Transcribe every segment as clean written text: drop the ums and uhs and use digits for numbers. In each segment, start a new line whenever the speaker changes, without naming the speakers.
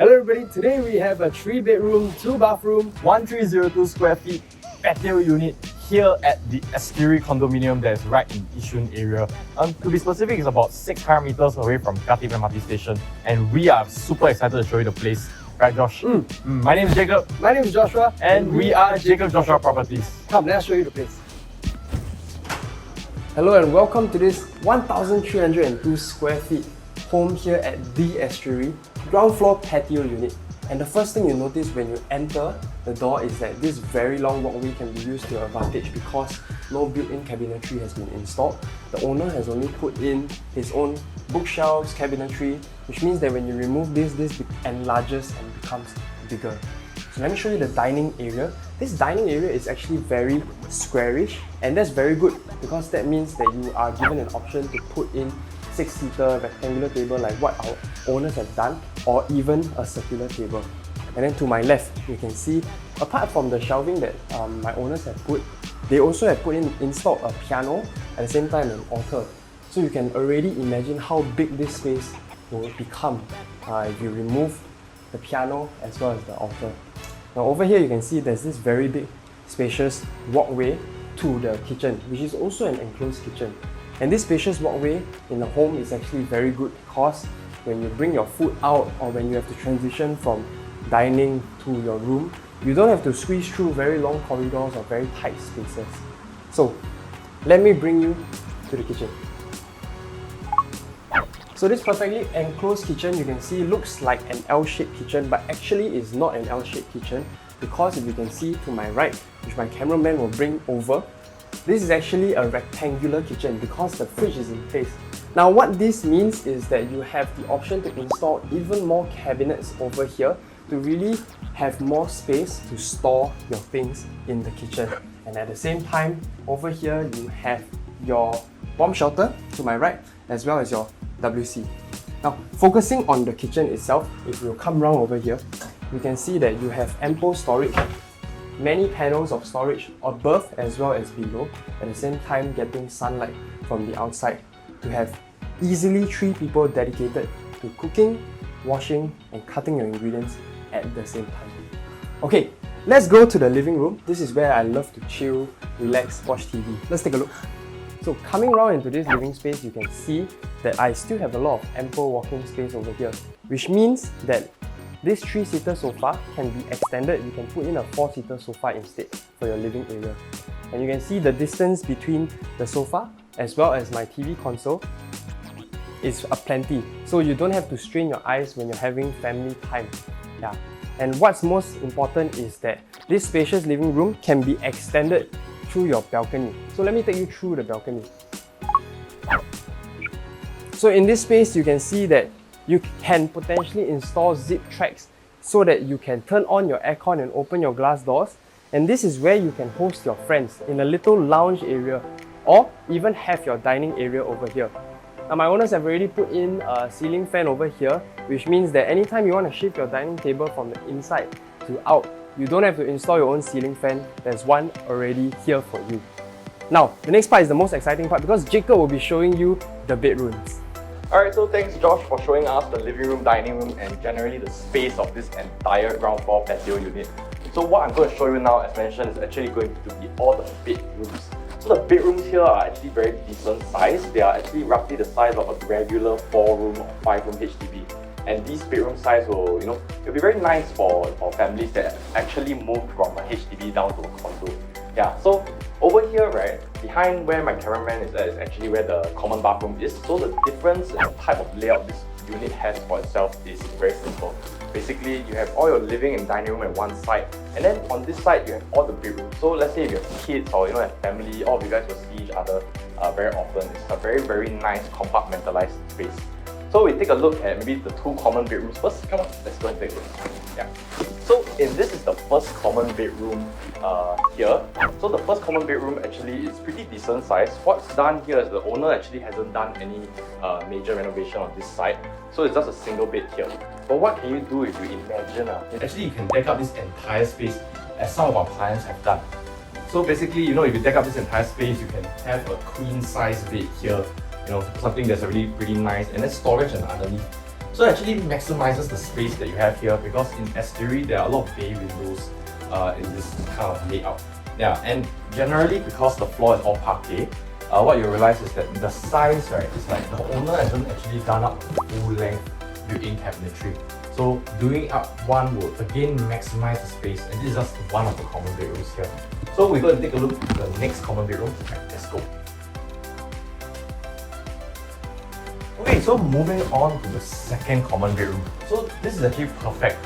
Hello everybody, today we have a 3-bedroom, 2-bathroom, 1302 square feet patio unit here at the Estuary Condominium that is right in Yishun area. To be specific, it's about 600 meters away from Khatib MRT station, and we are super excited to show you the place. Right, Josh? My name is Jacob.
My name is Joshua.
And we are Jacob Joshua Properties.
Come, let's show you the place. Hello and welcome to this 1,302 square feet home here at the Estuary, ground floor patio unit. And the first thing you notice when you enter the door is that this very long walkway can be used to your advantage because no built-in cabinetry has been installed. The owner has only put in his own bookshelves, cabinetry, which means that when you remove this enlarges and becomes bigger. So let me show you the dining area. This dining area is actually very squarish, and that's very good because that means that you are given an option to put in 6-seater rectangular table like what our owners have done, or even a circular table. And then to my left, you can see, apart from the shelving that my owners have put, they also have installed a piano, at the same time an altar. So you can already imagine how big this space will become if you remove the piano as well as the altar. Now over here you can see there's this very big spacious walkway to the kitchen, which is also an enclosed kitchen. And this spacious walkway in the home is actually very good because when you bring your food out or when you have to transition from dining to your room, you don't have to squeeze through very long corridors or very tight spaces. So let me bring you to the kitchen. So this perfectly enclosed kitchen, you can see, looks like an L-shaped kitchen, but actually is not an L-shaped kitchen because if you can see to my right, which my cameraman will bring over, this is actually a rectangular kitchen because the fridge is in place. Now what this means is that you have the option to install even more cabinets over here to really have more space to store your things in the kitchen. And at the same time, over here you have your bomb shelter to my right, as well as your WC. Now, focusing on the kitchen itself, if you come round over here, you can see that you have ample storage, many panels of storage above as well as below, at the same time getting sunlight from the outside to have easily 3 people dedicated to cooking, washing and cutting your ingredients at the same time. Okay, let's go to the living room. This is where I love to chill, relax, watch TV. Let's take a look. So coming around into this living space, you can see that I still have a lot of ample walking space over here, which means that this 3-seater sofa can be extended. You can put in a 4-seater sofa instead for your living area. And you can see the distance between the sofa as well as my TV console is aplenty. So you don't have to strain your eyes when you're having family time. Yeah. And what's most important is that this spacious living room can be extended through your balcony. So let me take you through the balcony. So in this space, you can see that you can potentially install zip tracks so that you can turn on your aircon and open your glass doors. And this is where you can host your friends in a little lounge area or even have your dining area over here. Now my owners have already put in a ceiling fan over here, which means that anytime you want to shift your dining table from the inside to out, you don't have to install your own ceiling fan. There's one already here for you. Now, the next part is the most exciting part because Jacob will be showing you the bedrooms.
Alright, so thanks Josh for showing us the living room, dining room and generally the space of this entire ground floor patio unit. So what I'm going to show you now, as mentioned, is actually going to be all the bedrooms. So the bedrooms here are actually very decent size. They are actually roughly the size of a regular 4-room or 5-room HDB. And these bedroom size will, it'll be very nice for families that actually moved from a HDB down to a condo. Yeah, so over here, right, behind where my cameraman is at is actually where the common bathroom is. So the difference in the type of layout this unit has for itself is very simple. Basically, you have all your living and dining room at one side, and then on this side you have all the bedrooms. So let's say if you have kids or have family, all of you guys will see each other very often. It's a very nice compartmentalized space. So we take a look at maybe the 2 common bedrooms first. Come on, let's go and take a look. Yeah. So this is the first common bedroom here. So the first common bedroom actually is pretty decent size. What's done here is the owner actually hasn't done any major renovation on this side. So it's just a single bed here. But what can you do if you imagine? Actually, you can deck up this entire space as some of our clients have done. So basically, if you deck up this entire space, you can have a queen size bed here. Something that's really pretty nice, and then storage and underneath. So it actually maximizes the space that you have here, because in Estuary there are a lot of bay windows in this kind of layout. Yeah, and generally because the floor is all parquet, what you realize is that the size, right, is like the owner hasn't actually done up full length built-in cabinetry. So doing up one would again maximize the space, and this is just one of the common bedrooms here. So we're going to take a look at the next common bedroom. Let's go. Okay, so moving on to the second common bedroom. So this is actually perfect,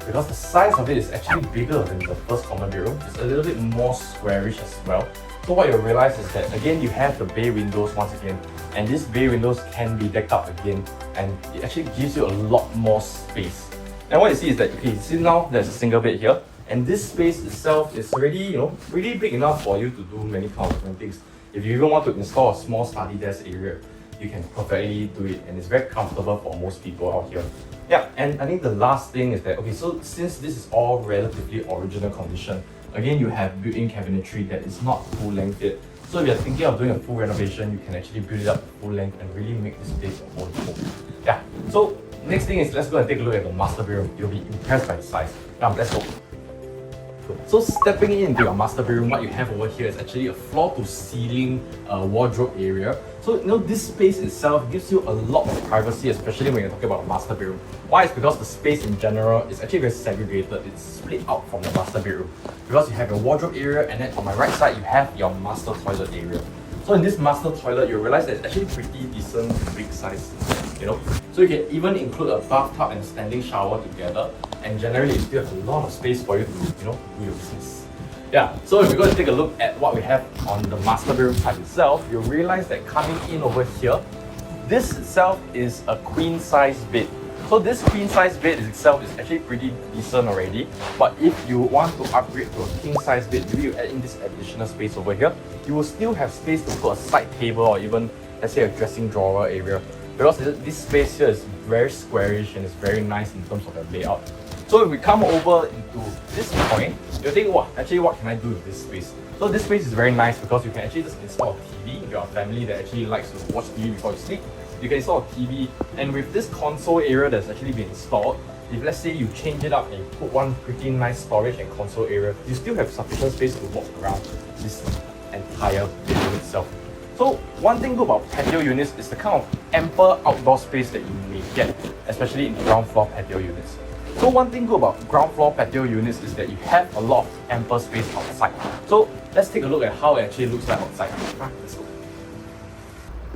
because the size of it is actually bigger than the first common bedroom. It's a little bit more squarish as well. So what you'll realize is that again you have the bay windows once again, and these bay windows can be decked up again, and it actually gives you a lot more space. And what you see is that, okay, see now there's a single bed here, and this space itself is already, really big enough for you to do many kind of different things. If you even want to install a small study desk area, you can perfectly do it, and it's very comfortable for most people out here. Yeah, and I think the last thing is that, okay, so since this is all relatively original condition, again, you have built-in cabinetry that is not full length yet. So if you're thinking of doing a full renovation, you can actually build it up full length and really make this place your own home. Yeah, so next thing is, let's go and take a look at the master bedroom. You'll be impressed by the size. Let's go. So stepping into your master bedroom, what you have over here is actually a floor-to-ceiling wardrobe area. So this space itself gives you a lot of privacy, especially when you're talking about a master bedroom. Why? It's because the space in general is actually very segregated. It's split out from the master bedroom, because you have your wardrobe area, and then on my right side you have your master toilet area. So in this master toilet, you realize that it's actually pretty decent big size, So you can even include a bathtub and standing shower together, and generally you still have a lot of space for you to, do your business. Yeah, so if you're going to take a look at what we have on the master bedroom type itself, you'll realize that coming in over here, this itself is a queen size bed. So this queen size bed itself is actually pretty decent already, but if you want to upgrade to a king size bed, maybe you add in this additional space over here, you will still have space to put a side table or even, let's say, a dressing drawer area, because this space here is very squarish and it's very nice in terms of the layout. So if we come over into this point, you'll think, actually what can I do with this space? So this space is very nice because you can actually just install a TV. If you're a family that actually likes to watch TV before you sleep, you can install a TV, and with this console area that's actually been installed, if let's say you change it up and you put one pretty nice storage and console area, you still have sufficient space to walk around this entire bedroom itself. So one thing good about patio units is the kind of ample outdoor space that you may get, especially in ground floor patio units. So one thing good about ground floor patio units is that you have a lot of ample space outside. So let's take a look at how it actually looks like outside. Let's go.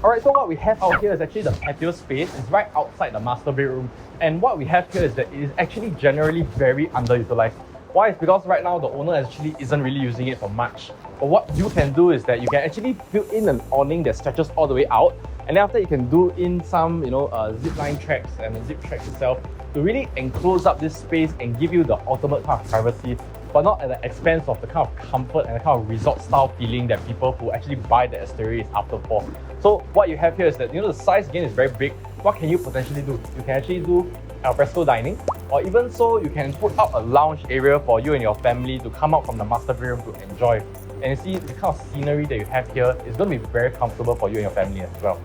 Alright, so what we have out here is actually the patio space. It's right outside the master bedroom. And what we have here is that it is actually generally very underutilized. Why? It's because right now the owner actually isn't really using it for much. But what you can do is that you can actually build in an awning that stretches all the way out. And then after you can do in some, zip line tracks and the zip tracks itself to really enclose up this space and give you the ultimate kind of privacy, but not at the expense of the kind of comfort and the kind of resort style feeling that people who actually buy the Estuary is after for. So what you have here is that, the size again is very big. What can you potentially do? You can actually do alfresco dining, or even so you can put up a lounge area for you and your family to come out from the master bedroom to enjoy. And you see the kind of scenery that you have here is going to be very comfortable for you and your family as well.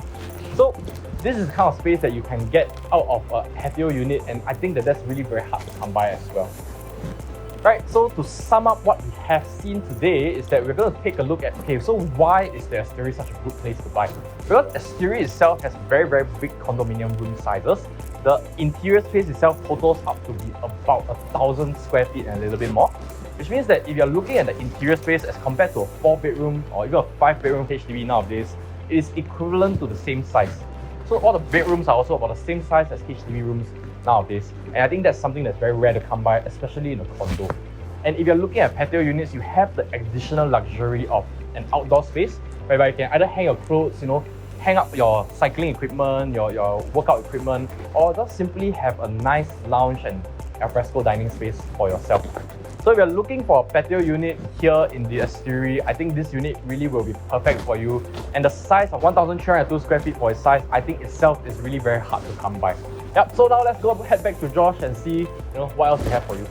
So this is the kind of space that you can get out of a patio unit, and I think that that's really very hard to come by as well. Right, so to sum up what we have seen today is that we're going to take a look at, okay, so why is the Estuary such a good place to buy? Because Estuary itself has very, very big condominium room sizes. The interior space itself totals up to be about 1,000 square feet and a little bit more, which means that if you're looking at the interior space as compared to a 4-bedroom or even a 5-bedroom HDB nowadays, it is equivalent to the same size. So all the bedrooms are also about the same size as HDB rooms nowadays, and I think that's something that's very rare to come by, especially in a condo. And if you're looking at patio units, you have the additional luxury of an outdoor space whereby you can either hang your clothes, hang up your cycling equipment, your workout equipment, or just simply have a nice lounge and alfresco dining space for yourself. So if you're looking for a patio unit here in the Estuary, I think this unit really will be perfect for you. And the size of 1,302 square feet for its size, I think itself is really very hard to come by. Yep, so now let's go head back to Josh and see what else we have for you.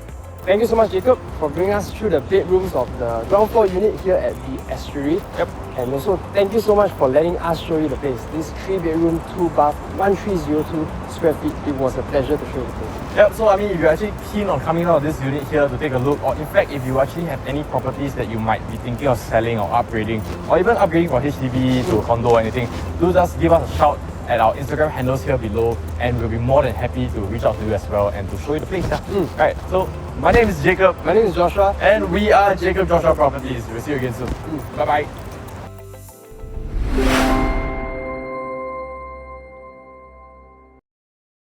Thank you so much, Jacob, for bringing us through the bedrooms of the ground floor unit here at the Estuary.
Yep.
And also, thank you so much for letting us show you the place. This 3-bedroom, 2-bath, 1302 square feet. It was a pleasure to show you the place.
Yep, so I mean, if you're actually keen on coming out of this unit here to take a look, or in fact, if you actually have any properties that you might be thinking of selling or upgrading, or even upgrading from HDB to a condo or anything, do just give us a shout at our Instagram handles here below, and we'll be more than happy to reach out to you as well and to show you the place. Right, so my name is Jacob.
My name is Joshua.
And we are Jacob Joshua Properties. We'll see you again soon. Bye bye.